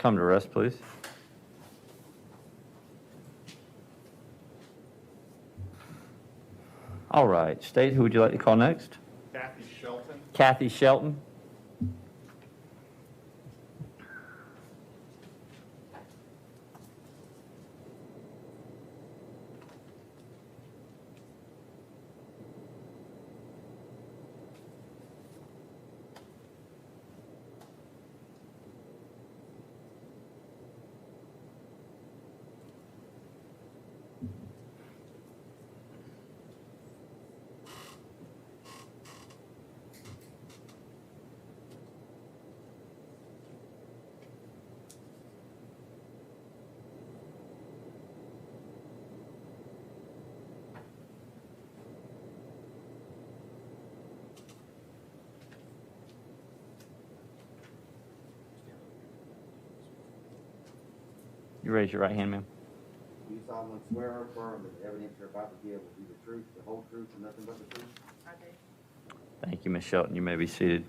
Come to rest, please. All right. State, who would you like to call next? Cathy Shelton. Cathy Shelton. You raise your right hand, ma'am. Do you solemnly swear or affirm that the evidence you're about to give will be the truth, the whole truth, and nothing but the truth? I do. Thank you, Ms. Shelton. You may be seated.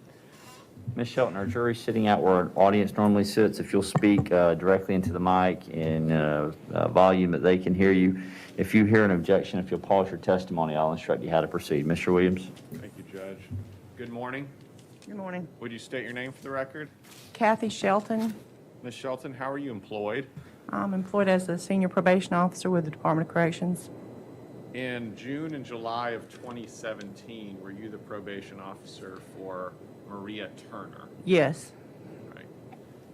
Ms. Shelton, our jury's sitting out where an audience normally sits. If you'll speak directly into the mic in volume that they can hear you. If you hear an objection, if you'll pause your testimony, I'll instruct you how to proceed. Mr. Williams. Thank you, Judge. Good morning. Good morning. Would you state your name for the record? Cathy Shelton. Ms. Shelton, how are you employed? I'm employed as a senior probation officer with the Department of Corrections. In June and July of 2017, were you the probation officer for Maria Turner? Yes. Right.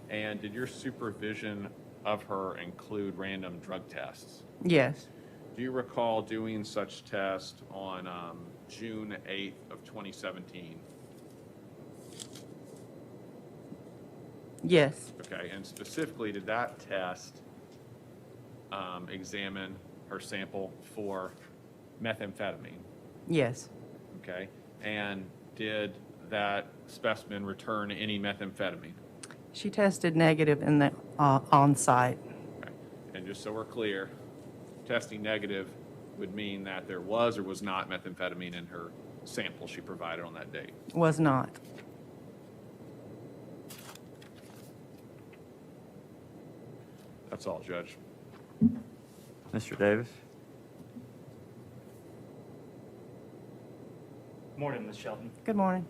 And did your supervision of her include random drug tests? Yes. Do you recall doing such tests on June 8th of 2017? Yes. Okay, and specifically, did that test examine her sample for methamphetamine? Yes. Okay, and did that specimen return any methamphetamine? She tested negative in the on-site. Okay. And just so we're clear, testing negative would mean that there was or was not methamphetamine in her sample she provided on that date. Was not. That's all, Judge. Mr. Davis. Morning, Ms. Shelton. Good morning.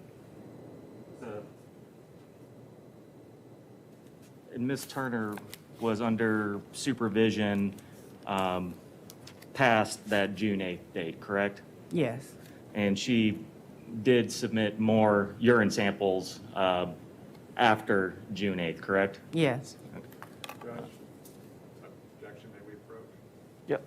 And Ms. Turner was under supervision past that June 8th date, correct? Yes. And she did submit more urine samples after June 8th, correct? Yes. Judge, objection, may we approach? Yep.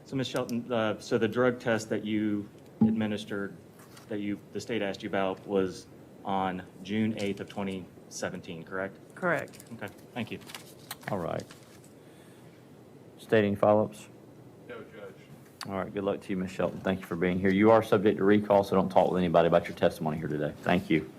So Ms. Shelton, so the drug test that you administered, that the state asked you about, was on June 8th of 2017, correct? Correct. Okay, thank you. All right. Stating follow-ups? No, Judge. All right, good luck to you, Ms. Shelton. Thank you for being here. You are subject to recall, so don't talk with anybody about your testimony here today. Thank you.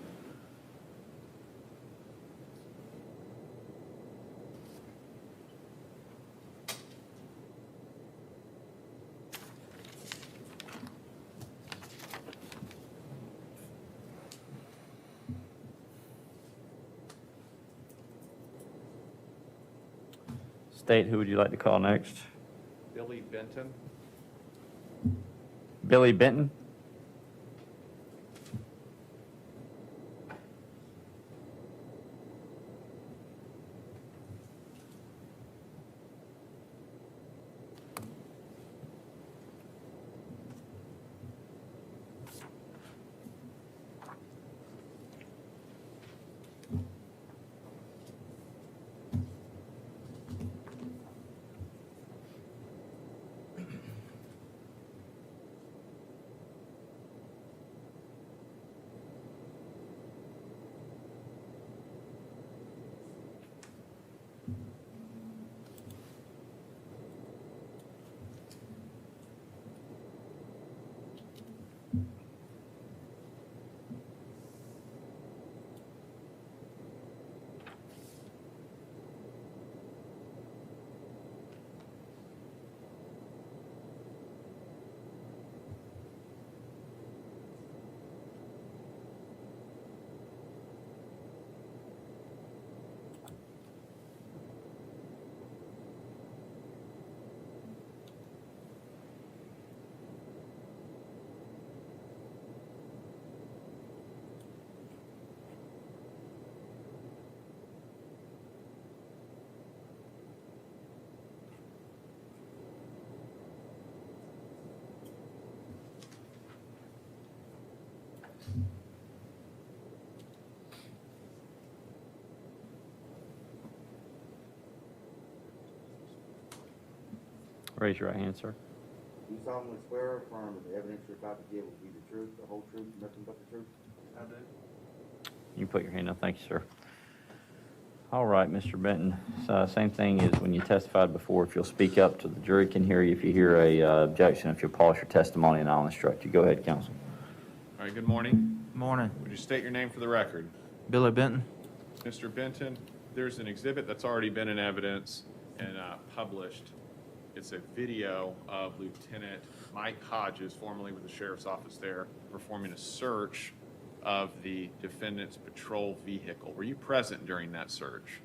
State, who would you like to call next? Billy Benton. Billy Benton? Raise your right hand, sir. Do you solemnly swear or affirm that the evidence you're about to give will be the truth, the whole truth, and nothing but the truth? I do. You can put your hand up. Thank you, sir. All right, Mr. Benton. Same thing as when you testified before. If you'll speak up so the jury can hear you. If you hear a objection, if you'll pause your testimony, and I'll instruct you. Go ahead, counsel. All right, good morning. Morning. Would you state your name for the record? Billy Benton. Mr. Benton, there's an exhibit that's already been in evidence and published. It's a video of Lieutenant Mike Hodges, formerly with the sheriff's office there, performing a search of the defendant's patrol vehicle. Were you present during that search?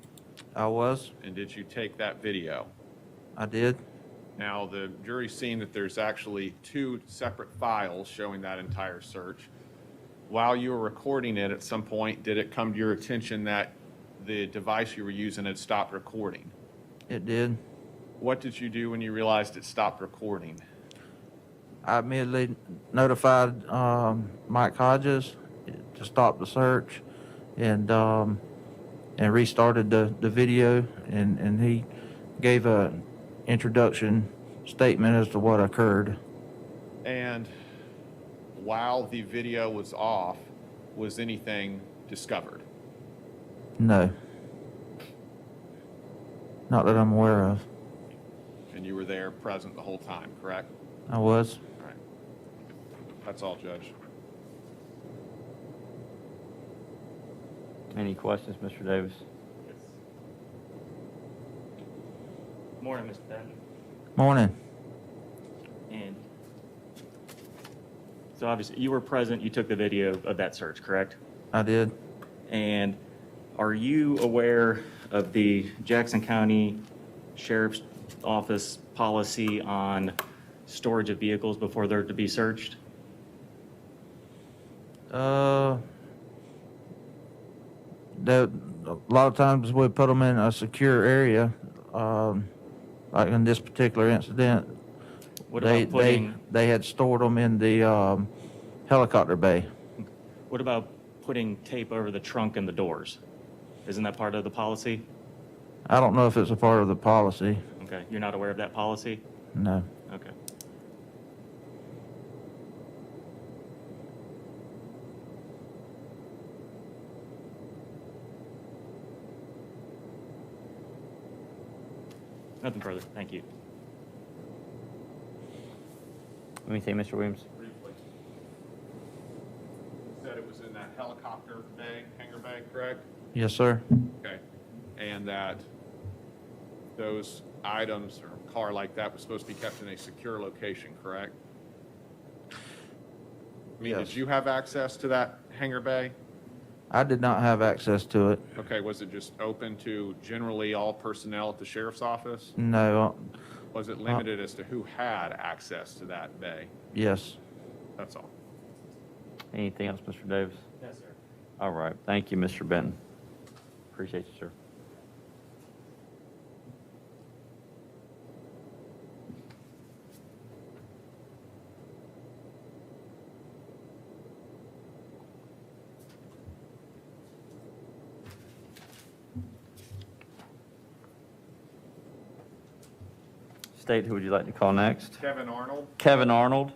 I was. And did you take that video? I did. Now, the jury's seen that there's actually 2 separate files showing that entire search. While you were recording it, at some point, did it come to your attention that the device you were using had stopped recording? It did. What did you do when you realized it stopped recording? I immediately notified Mike Hodges to stop the search and restarted the video, and he gave an introduction statement as to what occurred. And while the video was off, was anything discovered? No. Not that I'm aware of. And you were there present the whole time, correct? I was. All right. That's all, Judge. Any questions, Mr. Davis? Morning, Mr. Benton. Morning. And so obviously, you were present, you took the video of that search, correct? I did. And are you aware of the Jackson County Sheriff's Office policy on storage of vehicles before they're to be searched? A lot of times we put them in a secure area, like in this particular incident. What about putting, They had stored them in the helicopter bay. what about putting tape over the trunk and the doors? Isn't that part of the policy? I don't know if it's a part of the policy. Okay, you're not aware of that policy? No. Okay. Nothing further, thank you. Anything, Mr. Williams? Briefly. You said it was in that helicopter bay, hangar bay, correct? Yes, sir. Okay. And that those items or a car like that was supposed to be kept in a secure location, correct? I mean, Yes. did you have access to that hangar bay? I did not have access to it. Okay, was it just open to generally all personnel at the sheriff's office? No. Was it limited as to who had access to that bay? Yes. That's all. Anything else, Mr. Davis? Yes, sir. All right. Thank you, Mr. Benton. Appreciate you, sir. State, who would you like to call next? Kevin Arnold? Kevin Arnold.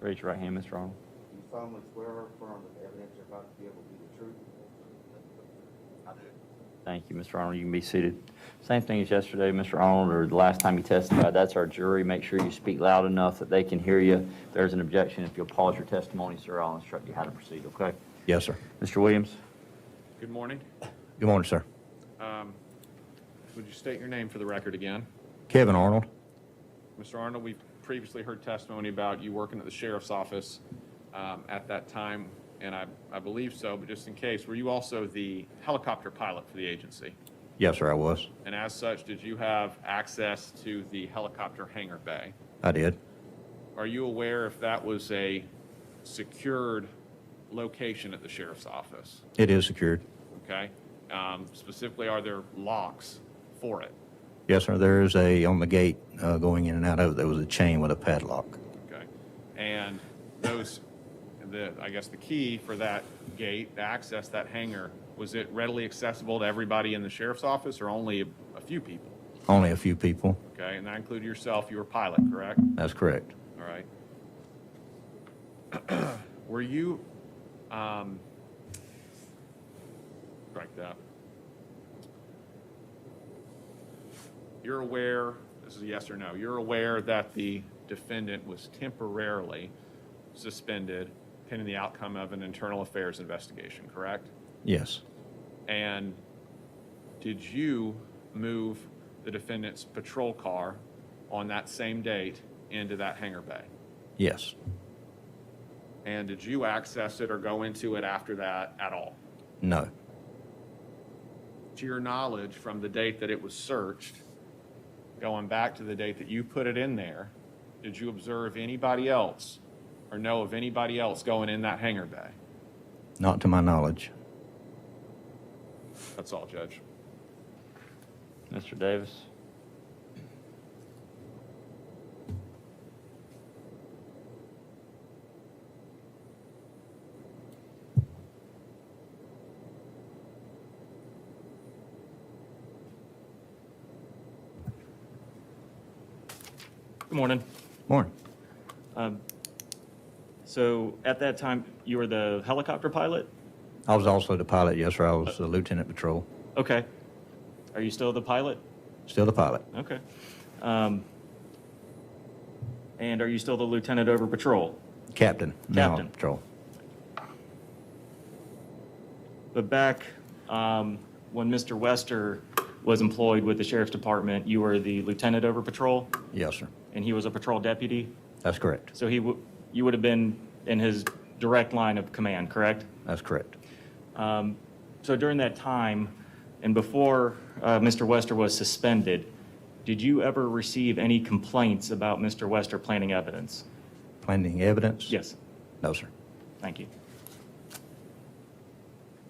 Raise your right hand, Mr. Arnold. Do you solemnly swear or affirm that the evidence you're about to give will be the truth? I do. Thank you, Mr. Arnold. You can be seated. Same thing as yesterday, Mr. Arnold, or the last time you testified. That's our jury. Make sure you speak loud enough that they can hear you. If there's an objection, if you'll pause your testimony, sir, I'll instruct you how to proceed, okay? Yes, sir. Mr. Williams? Good morning. Good morning, sir. Would you state your name for the record again? Kevin Arnold. Mr. Arnold, we've previously heard testimony about you working at the sheriff's office at that time, and I believe so, but just in case, were you also the helicopter pilot for the agency? Yes, sir, I was. And as such, did you have access to the helicopter hangar bay? I did. Are you aware if that was a secured location at the sheriff's office? It is secured. Okay. Specifically, are there locks for it? Yes, sir. There is on the gate going in and out of it, there was a chain with a padlock. Okay. And I guess the key for that gate to access that hangar, was it readily accessible to everybody in the sheriff's office or only a few people? Only a few people. Okay. And that included yourself. You were a pilot, correct? That's correct. All right. Were you, strike that. You're aware, this is a yes or no, you're aware that the defendant was temporarily suspended pending the outcome of an internal affairs investigation, correct? Yes. And did you move the defendant's patrol car on that same date into that hangar bay? Yes. And did you access it or go into it after that at all? No. To your knowledge, from the date that it was searched, going back to the date that you put it in there, did you observe anybody else or know of anybody else going in that hangar bay? Not to my knowledge. That's all, Judge. Mr. Davis? Good morning. Morning. So at that time, you were the helicopter pilot? I was also the pilot. Yes, sir. I was the lieutenant patrol. Okay. Are you still the pilot? Still the pilot. Okay. And are you still the lieutenant over patrol? Captain. Now Captain. patrol. But back when Mr. Wester was employed with the sheriff's department, you were the lieutenant over patrol, Yes, sir. and he was a patrol deputy? That's correct. So you would have been in his direct line of command, correct? That's correct. So during that time, and before Mr. Wester was suspended, did you ever receive any complaints about Mr. Wester planting evidence? Planting evidence? Yes. No, sir. Thank you.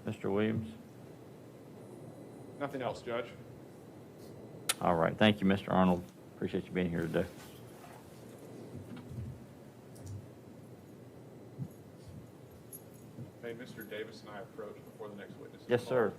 Mr. Williams? Nothing else, Judge. All right. Thank you, Mr. Arnold. Appreciate you being here today. May Mr. Davis and I approach before the next witness? is Yes, called? sir.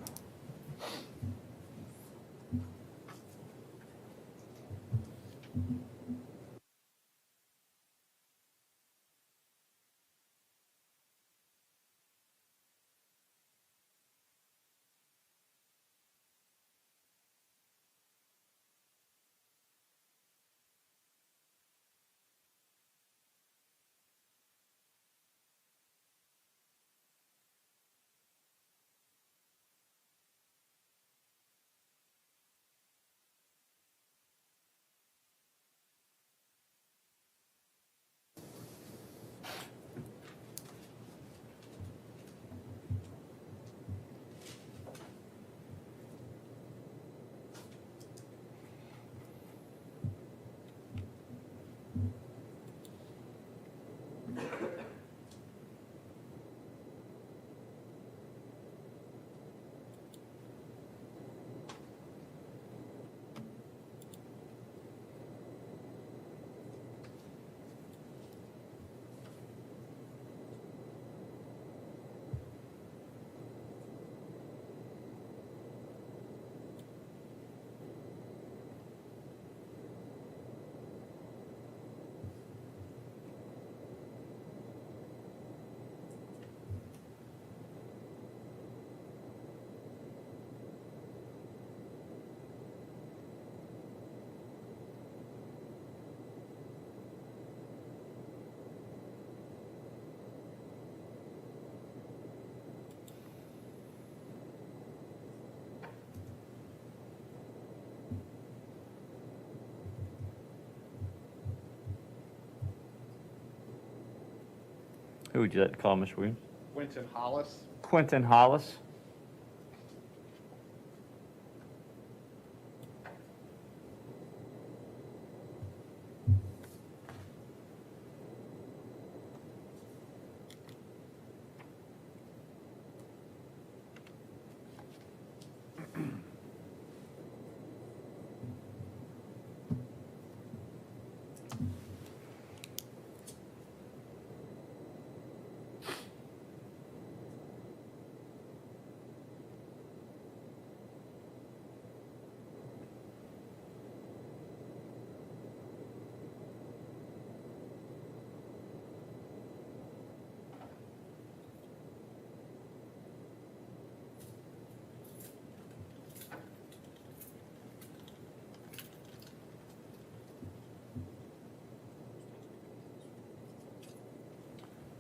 Who would you like to call, Mr. Williams? Quentin Hollis. Quentin Hollis.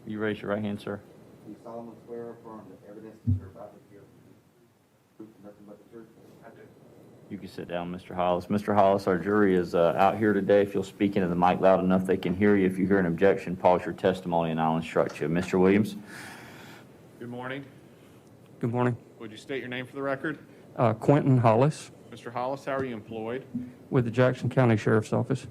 You raise your right hand, sir. Do you solemnly swear or affirm that evidence that you're about to give will be the truth and nothing but the truth? I do. You can sit down, Mr. Hollis. Mr. Hollis, our jury is out here today. If you'll speak into the mic loud enough they can hear you. If you hear an objection, pause your testimony and I'll instruct you. Mr. Williams? Good morning. Good morning. Would you state your name for the record? Quentin Hollis Mr. Hollis, how are you employed? with the Jackson County Sheriff's Office.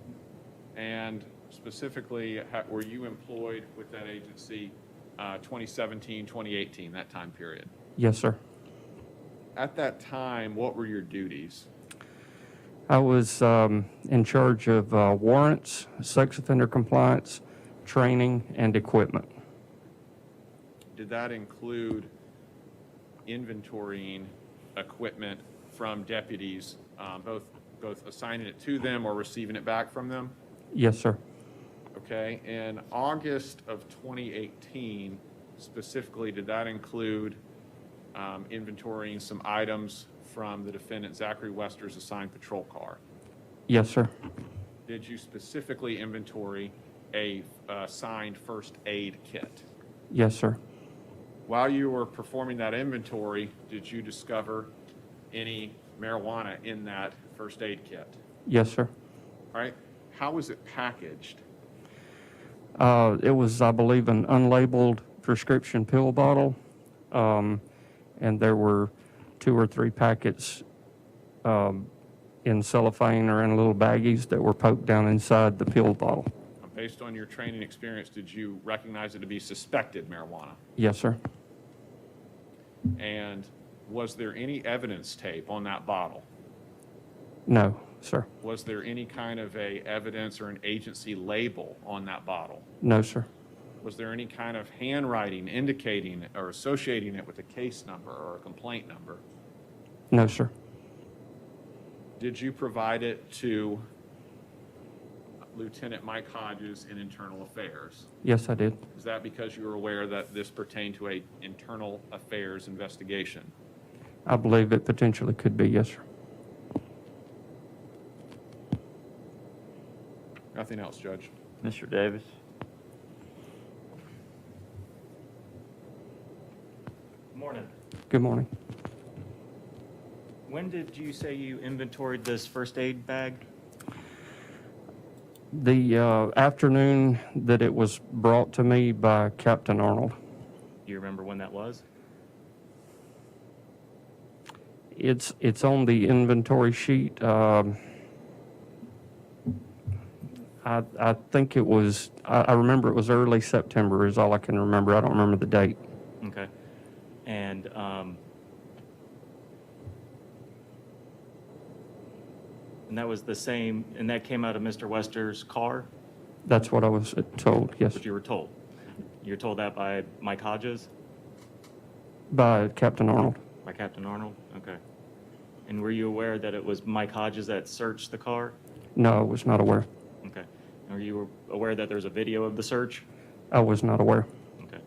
And specifically, were you employed with that agency 2017, 2018, that time period? Yes, sir. At that time, what were your duties? I was in charge of warrants, sex offender compliance, training, and equipment. Did that include inventorying equipment from deputies, both assigning it to them or receiving it back from them? Yes, sir. Okay, in August of 2018, specifically, did that include inventorying some items from the defendant Zachary Wester's assigned patrol car? Yes, sir. Did you specifically inventory a signed first aid kit? Yes, sir. While you were performing that inventory, did you discover any marijuana in that first aid kit? Yes, sir. All right, how was it packaged? It was, I believe, an unlabeled prescription pill bottle, and there were 2 or 3 packets in cellophane or in little baggies that were poked down inside the pill bottle. Based on your training experience, did you recognize it to be suspected marijuana? Yes, sir. And was there any evidence tape on that bottle? No, sir. Was there any kind of a evidence or an agency label on that bottle? No, sir. Was there any kind of handwriting indicating or associating it with a case number or a complaint number? No, sir. Did you provide it to Lieutenant Mike Hodges in Internal Affairs? Yes, I did. Is that because you were aware that this pertained to a internal affairs investigation? I believe it potentially could be, yes, sir. Nothing else, Judge. Mr. Davis? Morning. Good morning. When did you say you inventoried this first aid bag? The afternoon that it was brought to me by Captain Arnold. Do you remember when that was? It's on the inventory sheet. I think it was, I remember it was early September is all I can remember. I don't remember the date. Okay. And that was the same, and that came out of Mr. Wester's car? That's what I was told, yes. What you were told? You were told that by Mike Hodges? By Captain Arnold. By Captain Arnold? Okay. And were you aware that it was Mike Hodges that searched the car? No, I was not aware. Okay. And were you aware that there's a video of the search? I was not aware. Okay.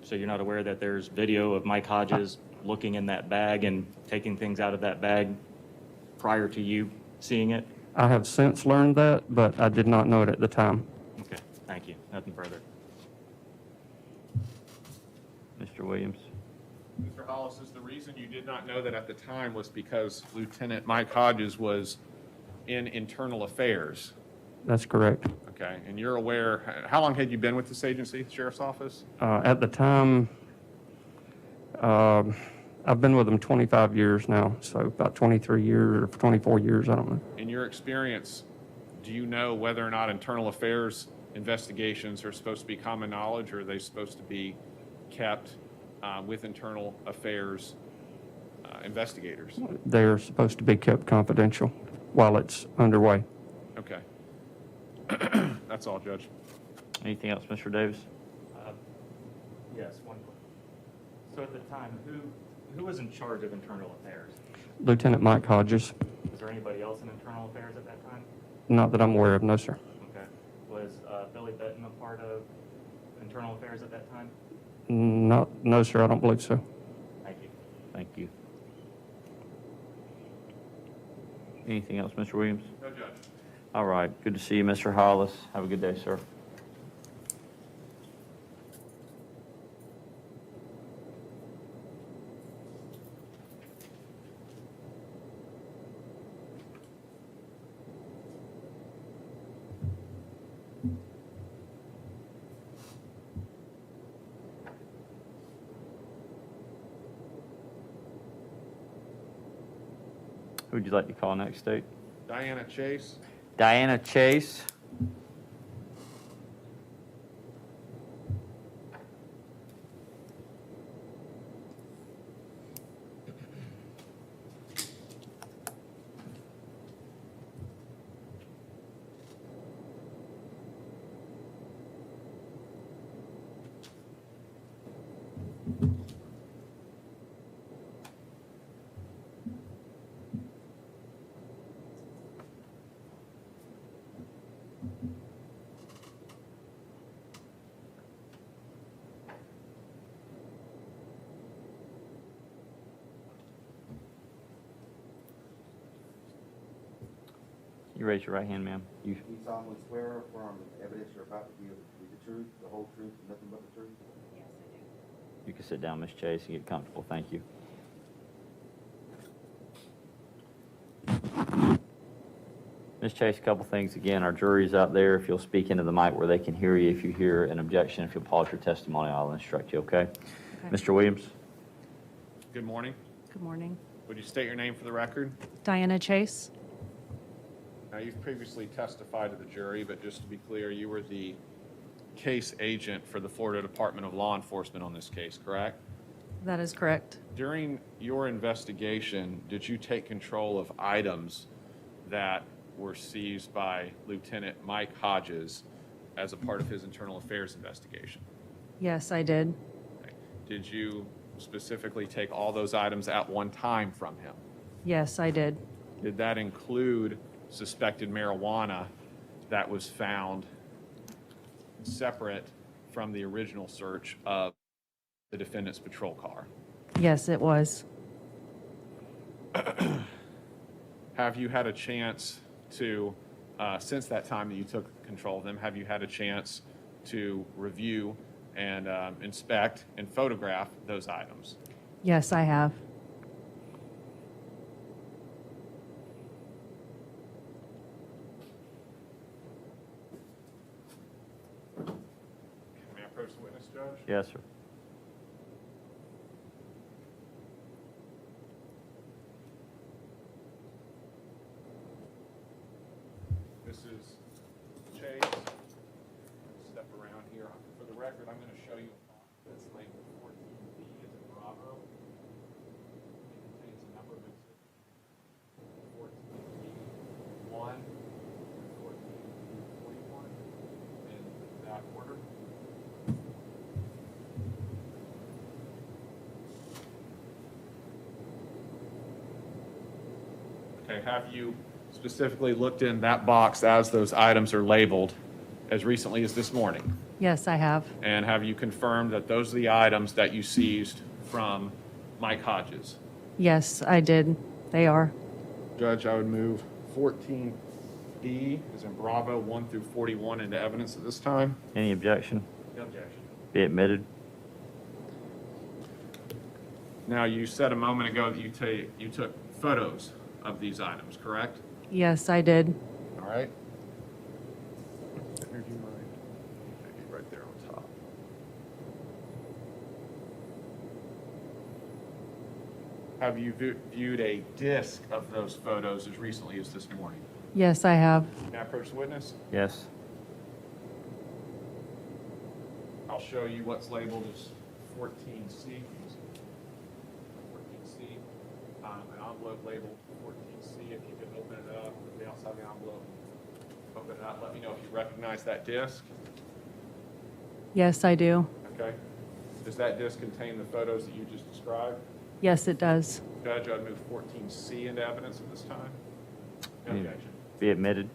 So you're not aware that there's video of Mike Hodges looking in that bag and taking things out of that bag prior to you seeing it? I have since learned that, but I did not know it at the time. Okay, thank you. Nothing further. Mr. Williams? Mr. Hollis, is the reason you did not know that at the time was because Lieutenant Mike Hodges was in Internal Affairs? That's correct. Okay, and you're aware, how long had you been with this agency, Sheriff's Office? At the time, I've been with them 25 years now, so about 23 years or 24 years, I don't know. In your experience, do you know whether or not internal affairs investigations are supposed to be common knowledge, or are they supposed to be kept with internal affairs investigators? They're supposed to be kept confidential while it's underway. Okay. That's all, Judge. Anything else, Mr. Davis? Yes, one question. So at the time, who was in charge of internal affairs? Lieutenant Mike Hodges, Was there anybody else in internal affairs at that time? not that I'm aware of, no, sir. Okay. Was Billy Benton a part of internal affairs at that time? No, sir, I don't believe so. Thank you. Thank you. Anything else, Mr. Williams? No, Judge. All right, good to see you, Mr. Hollis. Have a good day, sir. Who would you like to call next, State? Diana Chase. Diana Chase. You raise your right hand, ma'am. You, Do you solemnly swear or affirm that the evidence you're about to give will be the truth, the whole truth, and nothing but the truth? you can sit down, Ms. Chase, and get comfortable. Thank you. Ms. Chase, a couple things. Again, our jury's out there. If you'll speak into the mic where they can hear you. If you hear an objection, if you'll pause your testimony, I'll instruct you, okay? Mr. Williams? Good morning. Good morning. Would you state your name for the record? Diana Chase? Now, you've previously testified to the jury, but just to be clear, you were the case agent for the Florida Department of Law Enforcement on this case, correct? That is correct. During your investigation, did you take control of items that were seized by Lieutenant Mike Hodges as a part of his internal affairs investigation? Yes, I did. Okay. Did you specifically take all those items at one time from him? Yes, I did. Did that include suspected marijuana that was found separate from the original search of the defendant's patrol car? Yes, it was. Have you had a chance to, since that time that you took control of them, have you had a chance to review and inspect and photograph those items? Yes, I have. May I approach the witness, Judge? Yes, sir. This is Chase. Step around here. For the record, I'm going to show you a font that's labeled 14B as in Bravo. It contains a number of exhibits. 14B1 through 14B41 in that order. Okay, have you specifically looked in that box as those items are labeled as recently as this morning? Yes, I have. And have you confirmed that those are the items that you seized from Mike Hodges? Yes, I did. They are. Judge, I would move 14B, as in Bravo, 1 through 41 into evidence at this time. Any objection? No objection. Be admitted. Now, you said a moment ago that you took photos of these items, correct? Yes, I did. All right. on top. Have you viewed a disc of those photos as recently as this morning? Yes, I have. May I approach the witness? Yes? I'll show you what's labeled as 14C. 14C, an envelope labeled 14C. If you could open it up, the outside of the envelope, open it up. Let me know if you recognize that disc. Yes, I do. Okay. Does that disc contain the photos that you just described? Yes, it does. Judge, I'd move 14C into evidence at this time. No objection. Be admitted.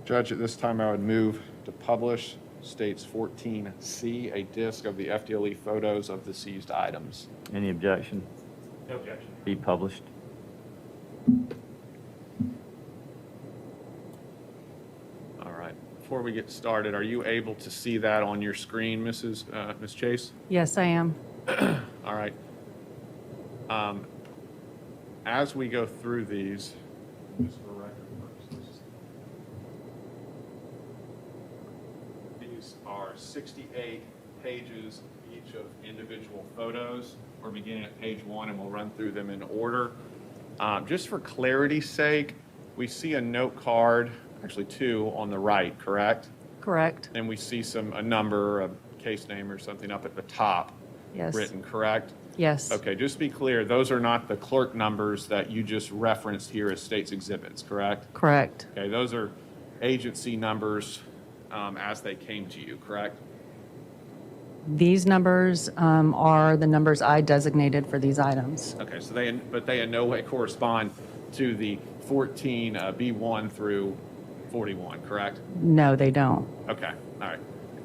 Judge, at this time, I would move to publish states 14C, a disc of the FDLE photos of the seized items. Any objection? No objection. Be published. All right. Before we get started, are you able to see that on your screen, Ms. Chase? Yes, I am. All right. As we go through these, just for record purposes, these are 68 pages each of individual photos. We're beginning at page 1, and we'll run through them in order. Just for clarity's sake, we see a note card, actually 2, on the right, correct? Correct. And we see a number, a case name or something up at the top Yes. written, correct? Yes. Okay, just to be clear, those are not the clerk numbers that you just referenced here as state's exhibits, correct? Correct. Okay, those are agency numbers as they came to you, correct? These numbers are the numbers I designated for these items. Okay, so they in no way correspond to the 14 B1 through 41, correct? No, they don't. Okay, all right.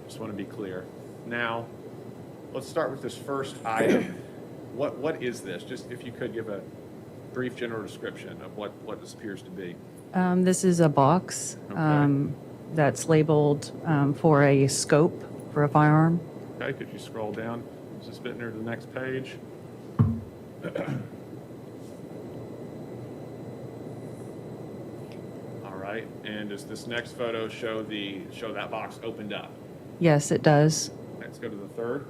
Just want to be clear. Now, let's start with this first item. What is this? Just if you could give a brief general description of what this appears to be. This is a box Okay. that's labeled for a scope for a firearm. Okay, could you scroll down, Mrs. Bittner, to the next page? All right, and does this next photo show that box opened up? Yes, it does. Let's go to the third.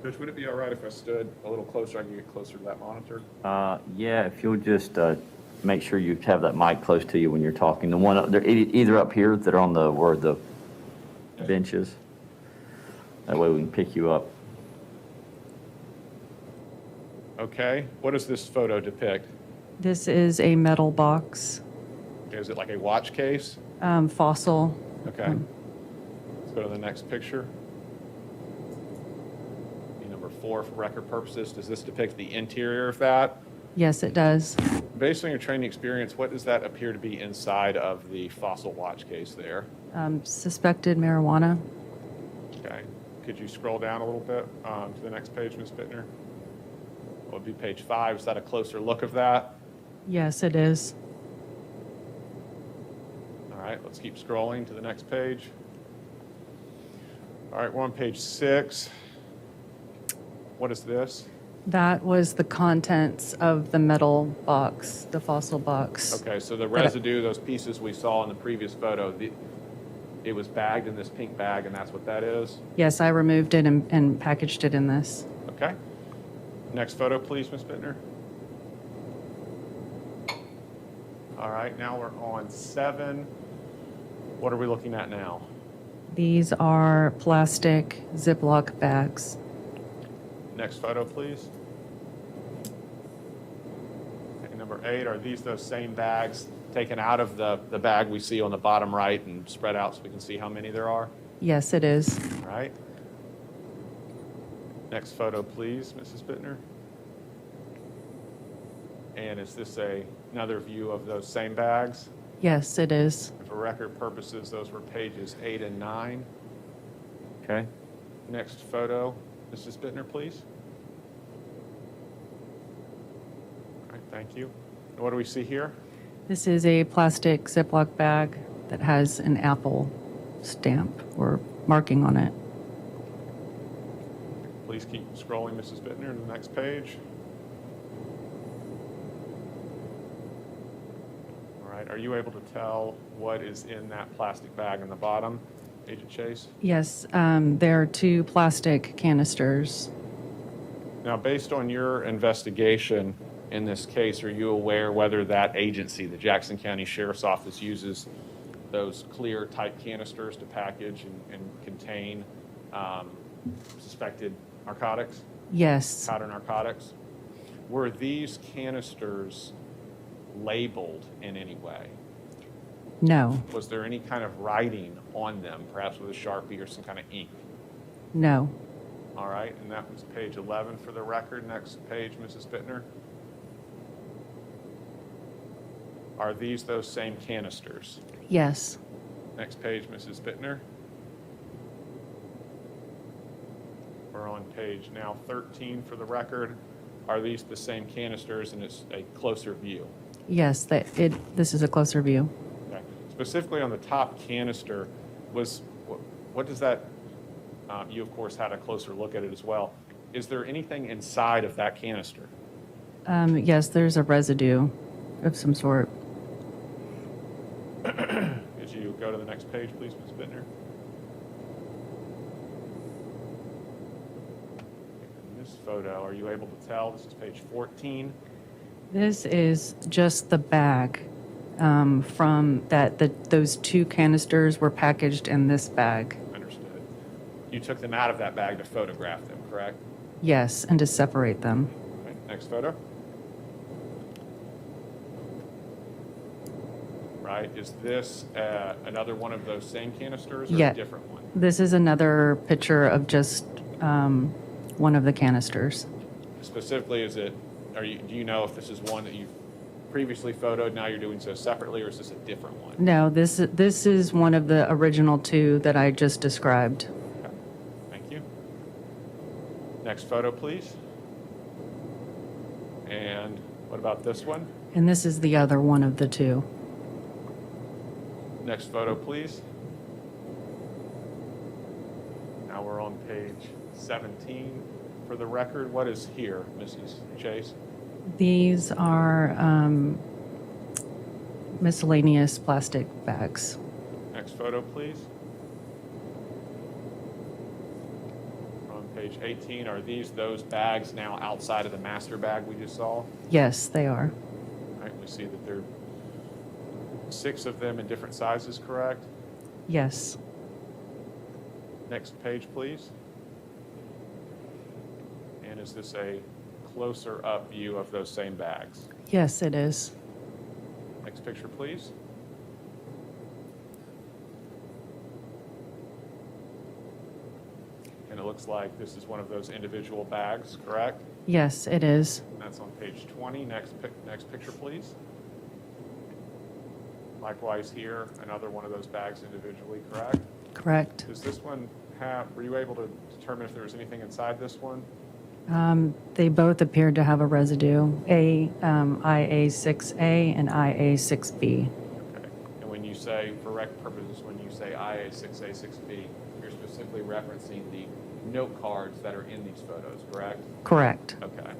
Judge, would it be all right if I stood a little closer? I can get closer to that monitor. Yeah, if you'll just make sure you have that mic close to you when you're talking. The one, they're either up here that are on where the benches. That way we can pick you up. Okay, what does this photo depict? This is a metal box, Okay, is it like a watch case? fossil. Okay. Let's go to the next picture. Be number 4 for record purposes. Does this depict the interior of that? Yes, it does. Based on your training experience, what does that appear to be inside of the fossil watch case there? Suspected marijuana. Okay. Could you scroll down a little bit to the next page, Ms. Bittner? It would be page 5. Is that a closer look of that? Yes, it is. All right, let's keep scrolling to the next page. All right, we're on page 6. What is this? That was the contents of the metal box, the fossil box. Okay, so the residue, those pieces we saw in the previous photo, it was bagged in this pink bag, and that's what that is? Yes, I removed it and packaged it in this. Okay. Next photo, please, Ms. Bittner. All right, now we're on 7. What are we looking at now? These are plastic Ziploc bags. Next photo, please. Okay, number 8, are these those same bags taken out of the bag we see on the bottom right and spread out so we can see how many there are? Yes, it is. All right. Next photo, please, Mrs. Bittner. And is this another view of those same bags? Yes, it is. For record purposes, those were pages 8 and 9. Okay? Next photo, Mrs. Bittner, please. Thank you. And what do we see here? This is a plastic Ziploc bag that has an Apple stamp or marking on it. Please keep scrolling, Mrs. Bittner, to the next page. All right, are you able to tell what is in that plastic bag in the bottom, Agent Chase? Yes, there are 2 plastic canisters. Now, based on your investigation in this case, are you aware whether that agency, the Jackson County Sheriff's Office, uses those clear type canisters to package and contain suspected narcotics, Yes, powder narcotics? Were these canisters labeled in any way? no, Was there any kind of writing on them, perhaps with a Sharpie or some kind of ink? no, All right, and that was page 11 for the record. Next page, Mrs. Bittner. Are these those same canisters? yes, Next page, Mrs. Bittner. We're on page now 13 for the record. Are these the same canisters, and it's a closer view? yes, this is a closer view. Okay. Specifically on the top canister, what does that, you of course had a closer look at it as well. Is there anything inside of that canister? Yes, there's a residue of some sort. Could you go to the next page, please, Ms. Bittner? In this photo, are you able to tell? This is page 14. This is just the bag from those 2 canisters were packaged in this bag. Understood. You took them out of that bag to photograph them, correct? Yes, and to separate them. Okay, next photo. Right, is this another one of those same canisters or Yeah. a different one? This is another picture of just one of the canisters. Specifically, do you know if this is one that you've previously photoed, now you're doing so separately, or is this a different one? No, this is one of the original 2 that I just described. Okay, thank you. Next photo, please. And what about this one? And this is the other one of the 2. Next photo, please. Now we're on page 17 for the record. What is here, Mrs. Chase? These are miscellaneous plastic bags. Next photo, please. We're on page 18. Are these those bags now outside of the master bag we just saw? Yes, they are. All right, we see that there are 6 of them in different sizes, correct? Yes. Next page, please. And is this a closer up view of those same bags? Yes, it is. Next picture, please. And it looks like this is one of those individual bags, correct? Yes, it is. That's on page 20. Next picture, please. Likewise here, another one of those bags individually, correct? Correct. Does this one were you able to determine if there was anything inside this one? They both appeared to have a residue, IA6A and IA6B. Okay. And when you say, for record purposes, when you say IA6A, 6B, you're specifically referencing the note cards that are in these photos, correct? Correct. Okay.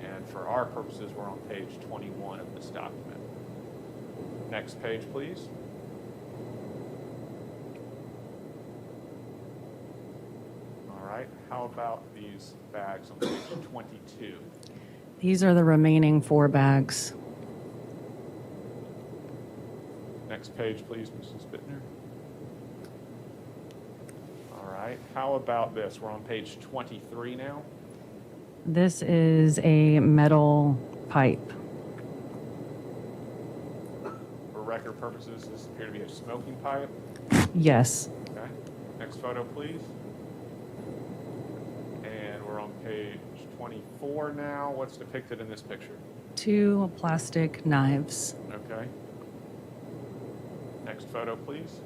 And for our purposes, we're on page 21 of this document. Next page, please. All right. How about these bags on page 22? These are the remaining 4 bags. Next page, please, Mrs. Bittner. All right. How about this? We're on page 23 now. This is a metal pipe. For record purposes, this appears to be a smoking pipe. Yes. Okay. Next photo, please. And we're on page 24 now. What's depicted in this picture? 2 plastic knives. Okay. Next photo, please.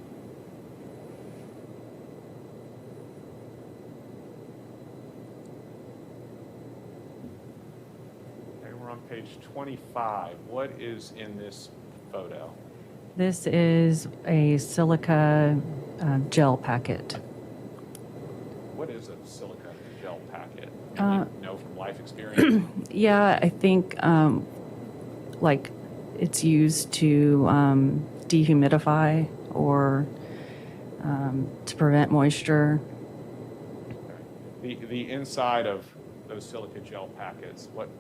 Okay, we're on page 25. What is in this photo? This is a silica gel packet. What is a silica gel packet? Do you know from life experience? Yeah, I think like it's used to dehumidify or to prevent moisture. The inside of those silica gel packets, what's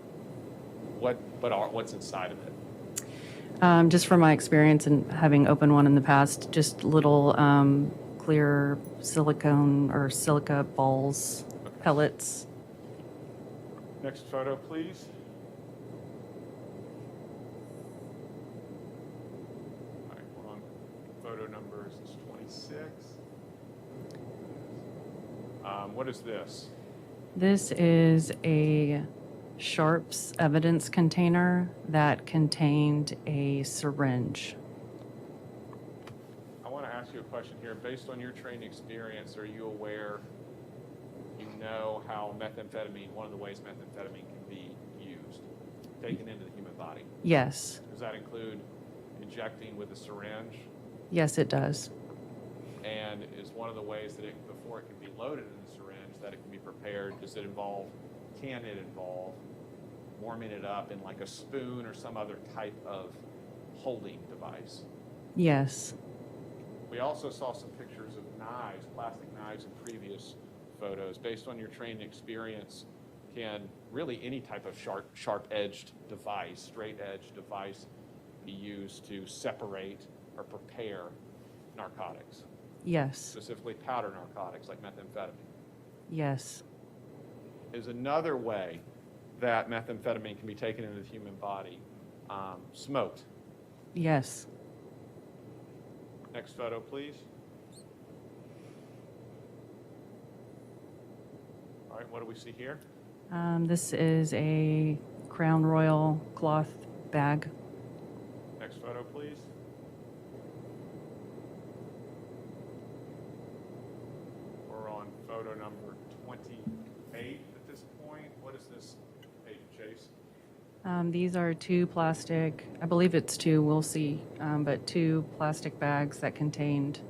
inside of it? Just from my experience and having opened one in the past, just little clear silicone or silica balls, pellets. Next photo, please. All right, we're on photo number, is this 26? What is this? This is a Sharps evidence container that contained a syringe. I want to ask you a question here. Based on your training experience, are you aware, you know how methamphetamine, one of the ways methamphetamine can be used, taken into the human body? Yes. Does that include injecting with a syringe? Yes, it does. And is one of the ways that before it can be loaded in the syringe, that it can be prepared, can it involve warming it up in like a spoon or some other type of holding device? Yes. We also saw some pictures of knives, plastic knives in previous photos. Based on your training experience, can really any type of sharp-edged device, straight-edged device be used to separate or prepare narcotics, Yes. specifically powder narcotics like methamphetamine? Yes. Is another way that methamphetamine can be taken into the human body smoked. Yes. Next photo, please. All right, what do we see here? This is a Crown Royal cloth bag. Next photo, please. We're on photo number 28 at this point. What is this page, Chase? These are two plastic, I believe it's two, we'll see, but two plastic bags that contained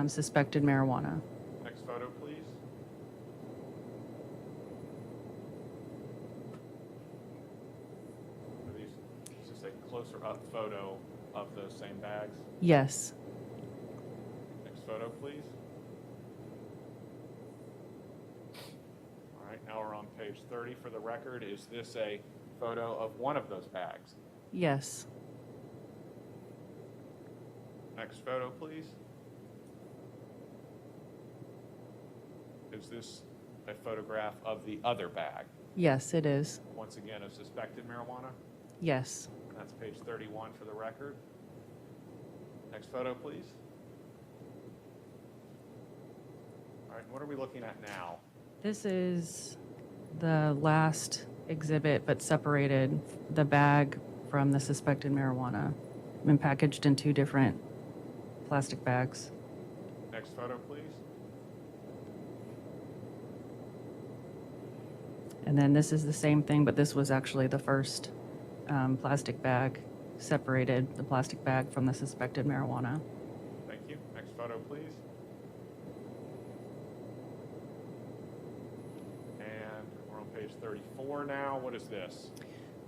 suspected marijuana. Next photo, please. Is this a closer up photo of those same bags? Yes. Next photo, please. All right, now we're on page 30 for the record. Is this a photo of one of those bags? Yes. Next photo, please. Is this a photograph of the other bag? Yes, it is. Once again, of suspected marijuana? Yes. That's page 31 for the record. Next photo, please. All right, what are we looking at now? This is the last exhibit, but separated the bag from the suspected marijuana and packaged in two different plastic bags. Next photo, please. And then this is the same thing, but this was actually the first plastic bag, separated the plastic bag from the suspected marijuana. Thank you. Next photo, please. And we're on page 34 now. What is this?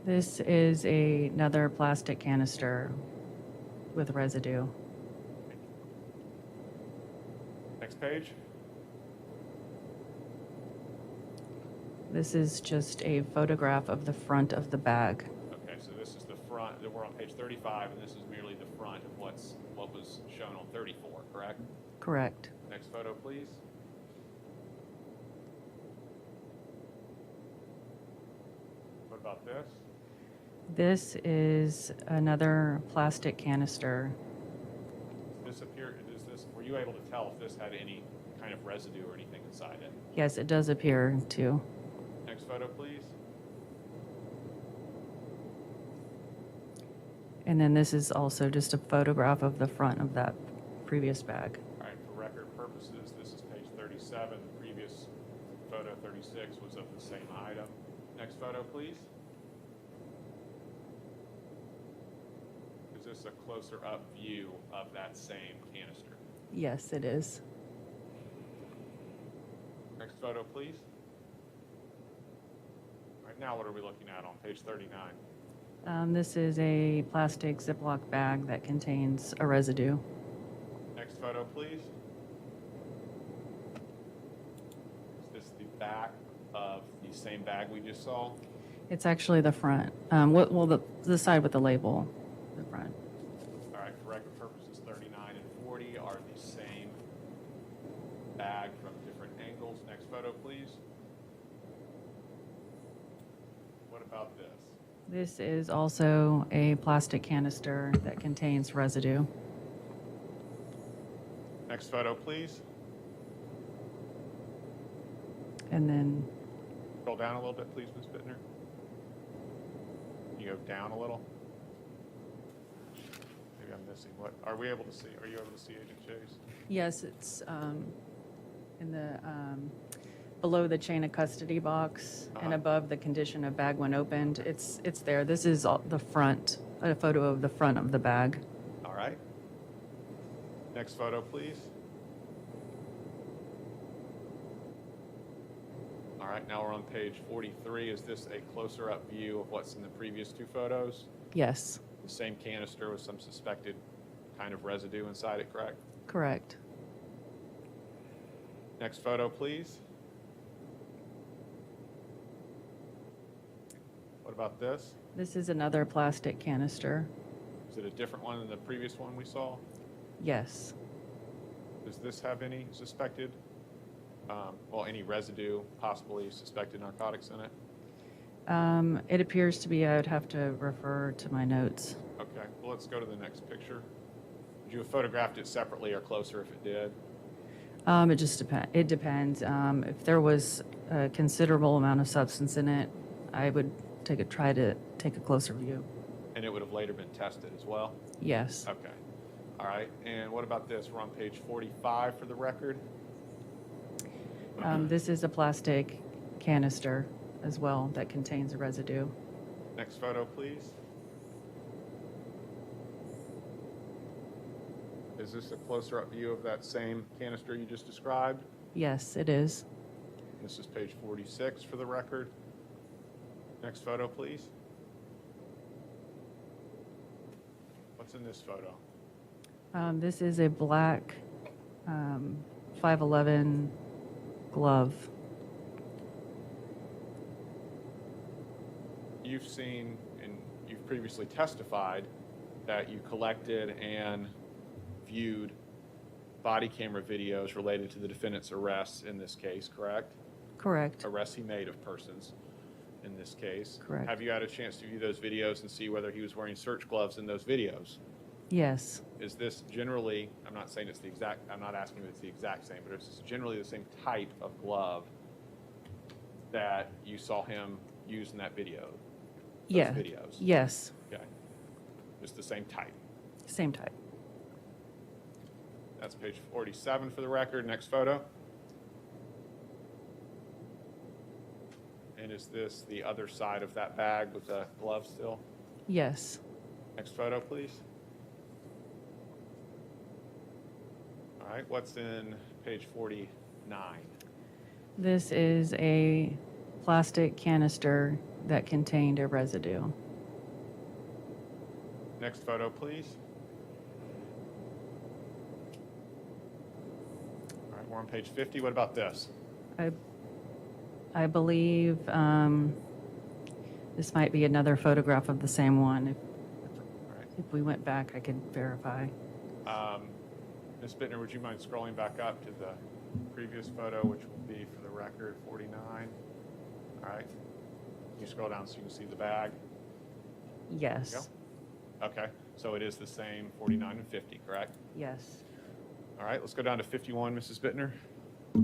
This is another plastic canister with residue. Next page. This is just a photograph of the front of the bag. Okay, so this is the front. We're on page 35, and this is merely the front of what was shown on 34, correct? Correct. Next photo, please. What about this? This is another plastic canister. Were you able to tell if this had any kind of residue or anything inside it? Yes, it does appear to. Next photo, please. And then this is also just a photograph of the front of that previous bag. All right, for record purposes, this is page 37. The previous photo, 36, was of the same item. Next photo, please. is this a closer up view of that same canister? Yes, it is. Next photo, please. All right, now what are we looking at on page 39? This is a plastic Ziploc bag that contains a residue. Next photo, please. Is this the back of the same bag we just saw? It's actually the front. The side with the label, the front. All right, for record purposes, 39 and 40 are the same bag from different angles. Next photo, please. What about this? This is also a plastic canister that contains residue. Next photo, please. And then, Scroll down a little bit, please, Ms. Bittner. Can you go down a little? Maybe I'm missing. What are we able to see? Are you able to see, Agent Chase? yes, it's in the, below the chain of custody box and above the condition of bag when opened. It's there. This is the front, a photo of the front of the bag. All right. Next photo, please. All right, now we're on page 43. Is this a closer up view of what's in the previous two photos? Yes, The same canister with some suspected kind of residue inside it, correct? correct. Next photo, please. What about this? This is another plastic canister. Is it a different one than the previous one we saw? Yes. Does this have any suspected, any residue, possibly suspected narcotics in it? It appears to be. I would have to refer to my notes. Okay, well, let's go to the next picture. Would you have photographed it separately or closer if it did? It just depends. It depends. If there was a considerable amount of substance in it, I would try to take a closer view. And it would have later been tested as well? Yes. Okay. All right, and what about this? We're on page 45 for the record. This is a plastic canister as well that contains a residue. Next photo, please. Is this a closer up view of that same canister you just described? Yes, it is. This is page 46 for the record. Next photo, please. What's in this photo? This is a black 511 glove. You've seen and you've previously testified that you collected and viewed body camera videos related to the defendant's arrests in this case, correct? Correct. Arrests he made of persons in this case. Correct. Have you had a chance to view those videos and see whether he was wearing search gloves in those videos? Yes. Is this generally, I'm not saying it's the exact, I'm not asking if it's the exact same, but is this generally the same type of glove that you saw him use in that video? Those Yeah. videos? Yes. Okay. Just the same type. Same type. That's page 47 for the record. Next photo. And is this the other side of that bag with the glove still? Yes. Next photo, please. All right, what's in page 49? This is a plastic canister that contained a residue. Next photo, please. All right, we're on page 50. What about this? I believe this might be another photograph of the same one. All right. If we went back, I could verify. Ms. Bittner, would you mind scrolling back up to the previous photo, which will be for the record 49? All right. Can you scroll down so you can see the bag? Yes. Okay, so it is the same 49 and 50, correct? Yes. All right, let's go down to 51, Mrs. Bittner. All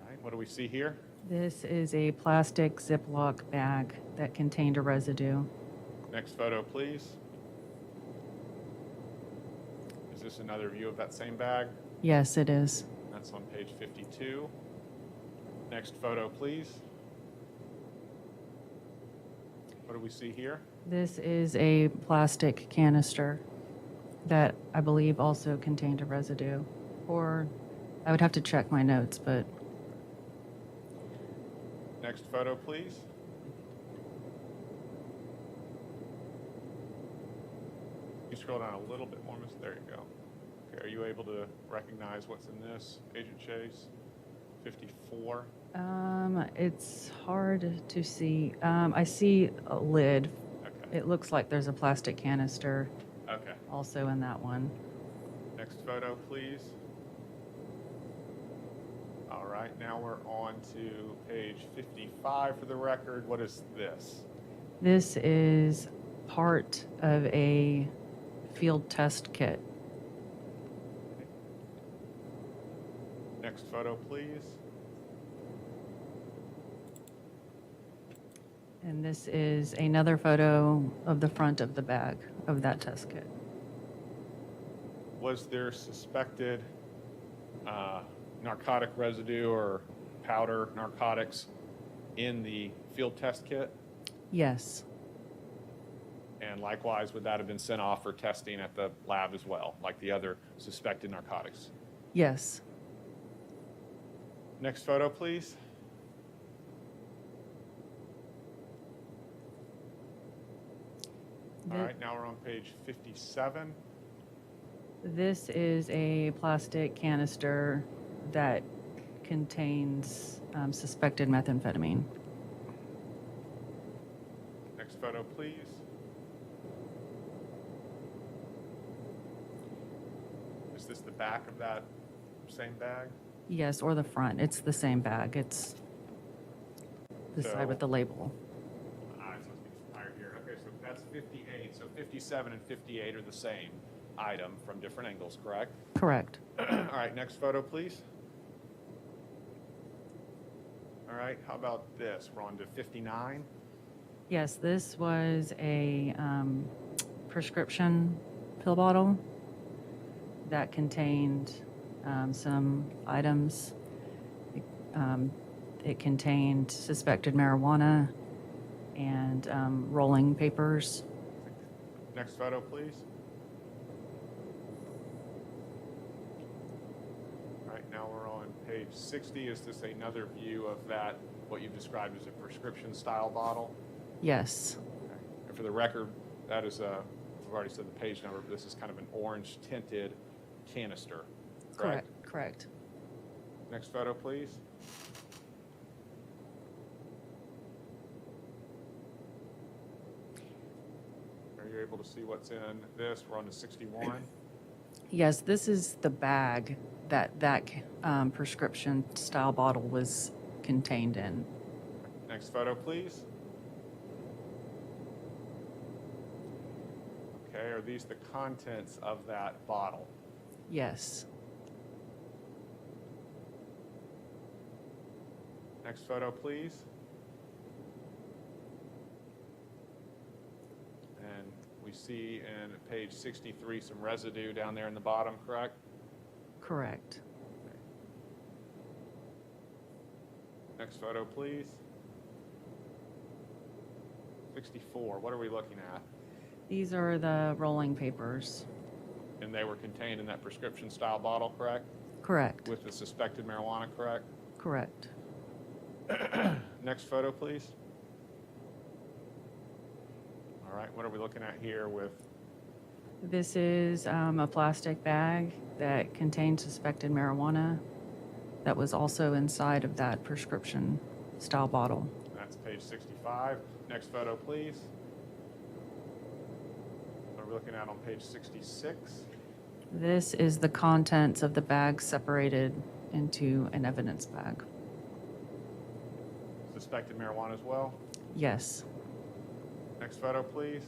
right, what do we see here? This is a plastic Ziploc bag that contained a residue. Next photo, please. Is this another view of that same bag? Yes, it is. That's on page 52. Next photo, please. What do we see here? This is a plastic canister that I believe also contained a residue. Or I would have to check my notes, but Next photo, please. You scroll down a little bit more, miss. There you go. Okay, are you able to recognize what's in this, Agent Chase? 54. it's hard to see. I see a lid. Okay. It looks like there's a plastic canister Okay. also in that one. Next photo, please. All right, now we're on to page 55 for the record. What is this? This is part of a field test kit. Next photo, please. And this is another photo of the front of the bag of that test kit. Was there suspected narcotic residue or powder narcotics in the field test kit? Yes, And likewise, would that have been sent off for testing at the lab as well, like the other suspected narcotics? yes. Next photo, please. All Thi- right, now we're on page 57. This is a plastic canister that contains suspected methamphetamine. Next photo, please. Is this the back of that same bag? Yes, or the front. It's the same bag. It's the So- side with the label. It's supposed to be higher here. Okay, so that's 58. So 57 and 58 are the same item from different angles, correct? Correct. All right, next photo, please. All right, how about this? We're on to 59. Yes, this was a prescription pill bottle that contained some items. It contained suspected marijuana and rolling papers. Next photo, please. All right, now we're on page 60. Is this another view of that, what you've described as a prescription style bottle? Yes, Okay. And for the record, that is I've already said the page number, but this is kind of an orange tinted canister, correct? correct. Next photo, please. Are you able to see what's in this? We're on to 61. Yes, this is the bag that prescription style bottle was contained in. Next photo, please. Okay, are these the contents of that bottle? Yes, Next photo, please. And we see in page 63 some residue down there in the bottom, correct? correct. Next photo, please. 64, what are we looking at? These are the rolling papers. And they were contained in that prescription style bottle, correct? Correct, With the suspected marijuana, correct? correct. Next photo, please. All right, what are we looking at here with, This is a plastic bag that contained suspected marijuana that was also inside of that prescription style bottle. that's page 65. Next photo, please. What are we looking at on page 66? This is the contents of the bag separated into an evidence bag. Suspected marijuana as well. Yes, Next photo, please.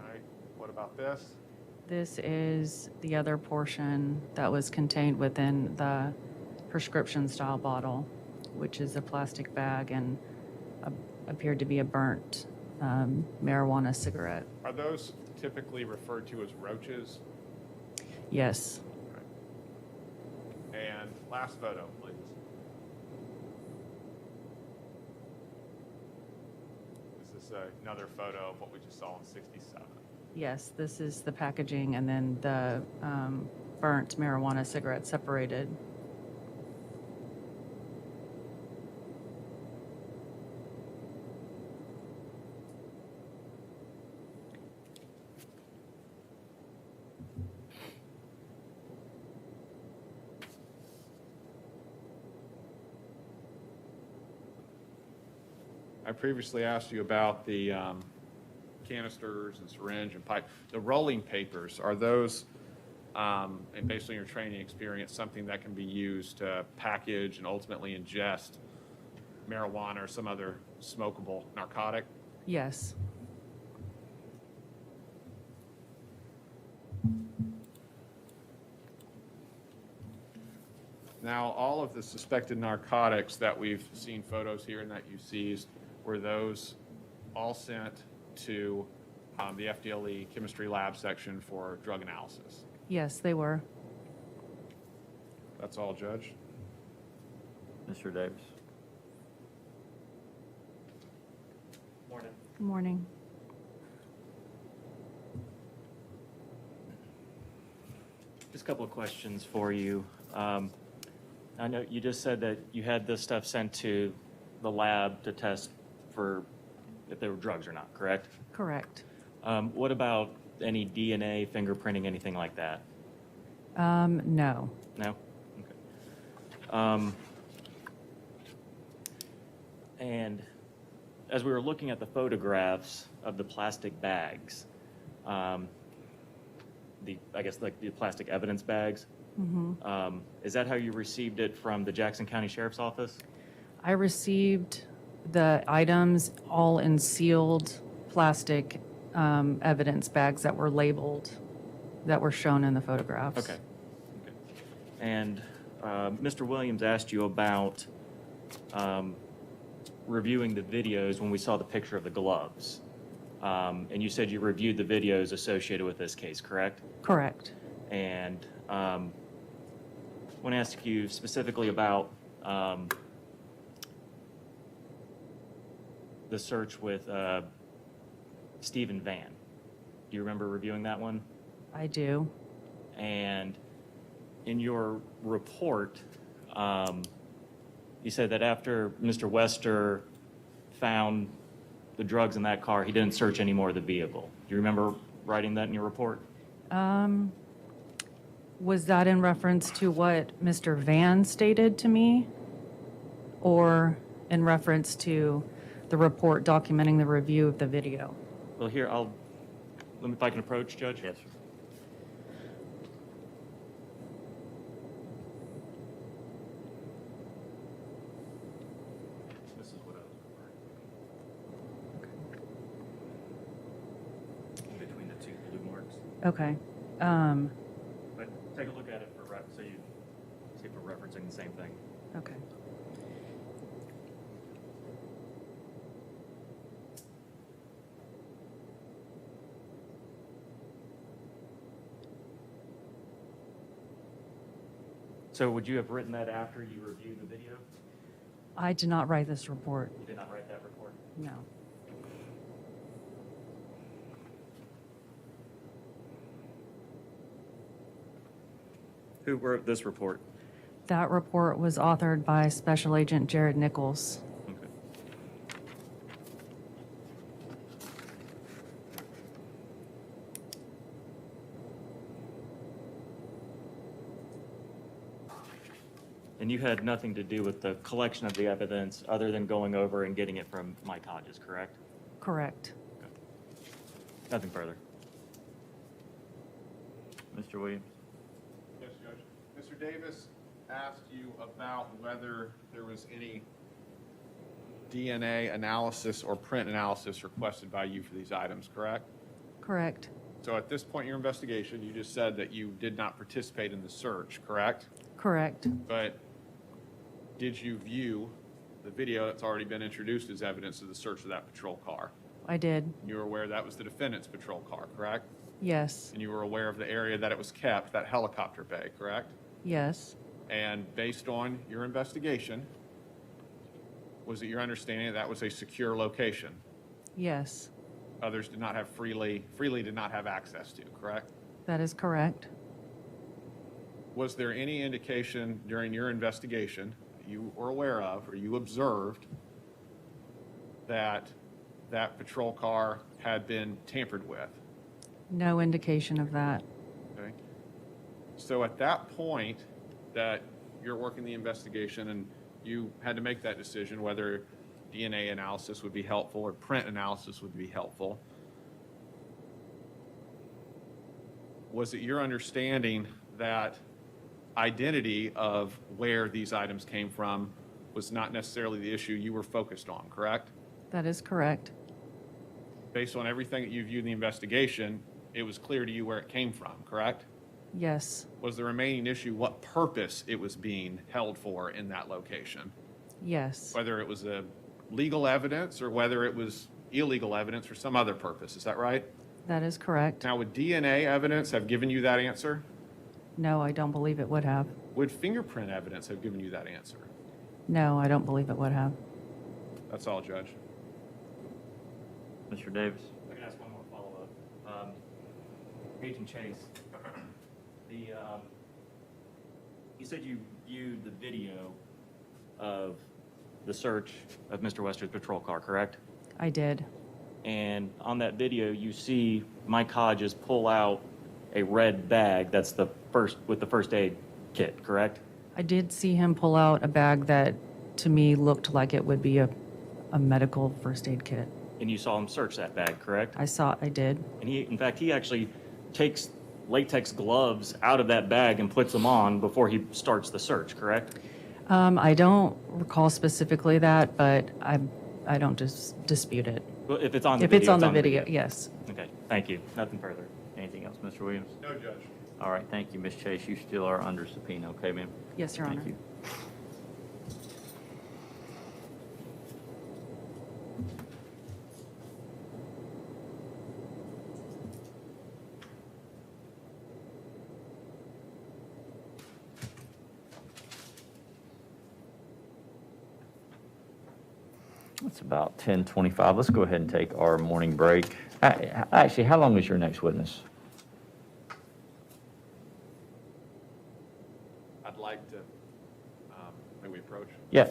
All right, what about this? this is the other portion that was contained within the prescription style bottle, which is a plastic bag and appeared to be a burnt marijuana cigarette. Are those typically referred to as roaches? Yes, And last photo, please. this another photo of what we just saw in 67? Yes, this is the packaging and then the burnt marijuana cigarette separated. I previously asked you about the canisters and syringe and pipe. The rolling papers, are those, and based on your training experience, something that can be used to package and ultimately ingest marijuana or some other smokable narcotic? Yes. Now, all of the suspected narcotics that we've seen photos here and that you seized, were those all sent to the FDLE chemistry lab section for drug analysis? Yes, they were. That's all, Judge. Mr. Davis? Morning. Good morning. Just a couple of questions for you. I know you just said that you had this stuff sent to the lab to test for if they were drugs or not, correct? Correct. What about any DNA, fingerprinting, anything like that? No. No? Okay. And as we were looking at the photographs of the plastic bags, I guess like the plastic evidence bags, is that how you received it from the Jackson County Sheriff's Office? I received the items all in sealed plastic evidence bags that were labeled, that were shown in the photographs. Okay. And Mr. Williams asked you about reviewing the videos when we saw the picture of the gloves. And you said you reviewed the videos associated with this case, correct? Correct. And I want to ask you specifically about the search with Stephen Van. Do you remember reviewing that one? I do. And in your report, you said that after Mr. Wester found the drugs in that car, he didn't search any more of the vehicle. Do you remember writing that in your report? Was that in reference to what Mr. Van stated to me? Or in reference to the report documenting the review of the video? Well, here, let me, if I can approach, Judge? Yes, sir. This is what I was referring to. Between the two blue marks. Okay. But take a look at it for so you see if we're referencing the same thing. Okay. So would you have written that after you reviewed the video? I did not write this report. You did not write that report? No. Who wrote this report? That report was authored by Special Agent Jared Nichols. Okay. And you had nothing to do with the collection of the evidence other than going over and getting it from Mike Hodges, correct? Correct. Nothing further. Mr. Williams? Yes, Judge. Mr. Davis asked you about whether there was any DNA analysis or print analysis requested by you for these items, correct? Correct. So at this point in your investigation, you just said that you did not participate in the search, correct? Correct. But did you view the video that's already been introduced as evidence of the search of that patrol car? I did. You were aware that was the defendant's patrol car, correct? Yes. And you were aware of the area that it was kept, that helicopter bay, correct? Yes. And based on your investigation, was it your understanding that was a secure location? Yes, Others did not have freely did not have access to, correct? that is correct. Was there any indication during your investigation that you were aware of or you observed that that patrol car had been tampered with? No indication of that. Okay. So at that point that you're working the investigation and you had to make that decision whether DNA analysis would be helpful or print analysis would be helpful, was it your understanding that identity of where these items came from was not necessarily the issue you were focused on, correct? That is correct. Based on everything that you viewed in the investigation, it was clear to you where it came from, correct? Yes, Was the remaining issue what purpose it was being held for in that location? yes, Whether it was a legal evidence or whether it was illegal evidence for some other purpose, is that right? that is correct. Now, would DNA evidence have given you that answer? No, I don't believe it would have. Would fingerprint evidence have given you that answer? No, I don't believe it would have. That's all, Judge. Mr. Davis? I can ask one more follow-up. Agent Chase, you said you viewed the video of the search of Mr. Wester's patrol car, correct? I did. And on that video, you see Mike Hodges pull out a red bag that's with the first aid kit, correct? I did see him pull out a bag that, to me, looked like it would be a medical first aid kit. And you saw him search that bag, correct? I did. And in fact, he actually takes latex gloves out of that bag and puts them on before he starts the search, correct? I don't recall specifically that, but I don't dispute it. Well, if it's on the If video, it's on the video, yes. Okay, thank you. Nothing further. Anything else, Mr. Williams? No, Judge. All right, thank you, Ms. Chase. You still are under subpoena, okay, ma'am? Yes, Your Honor. Thank you. It's about 10:25. Let's go ahead and take our morning break. Actually, how long is your next witness? I'd like to, may we approach? Yeah.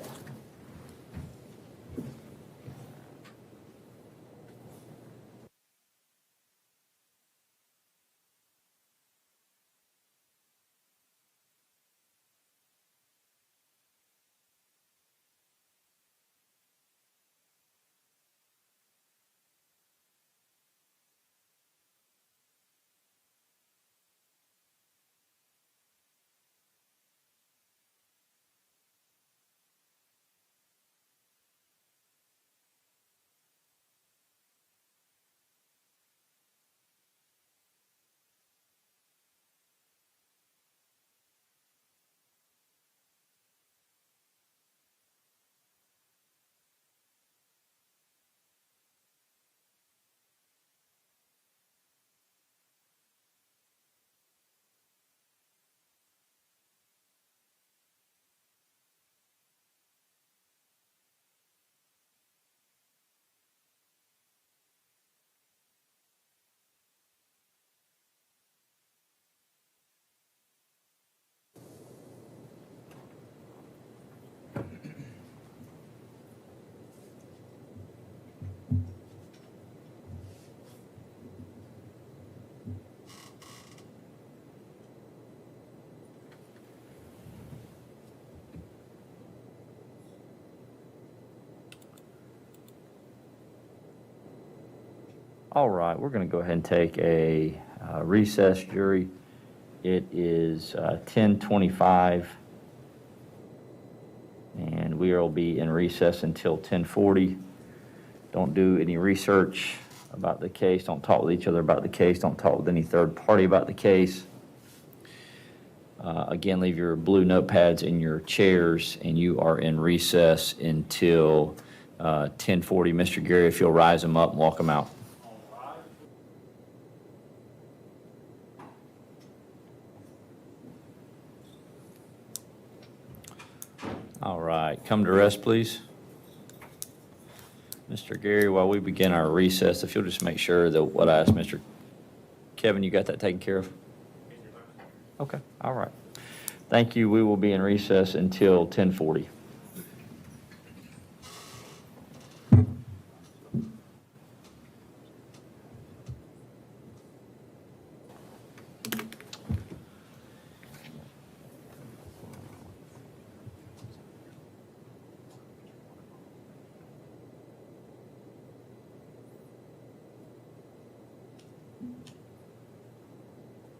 All right, we're going to go ahead and take a recess, jury. It is 10:25, and we will be in recess until 10:40. Don't do any research about the case. Don't talk with each other about the case. Don't talk with any third party about the case. Again, leave your blue notepads in your chairs, and you are in recess until 10:40. Mr. Gary, if you'll rise them up and walk them out. All right, come to rest, please. Mr. Gary, while we begin our recess, if you'll just make sure that what I asked Mr. Kevin, you got that taken care of? Okay, all right. Thank you. We will be in recess until 10:40.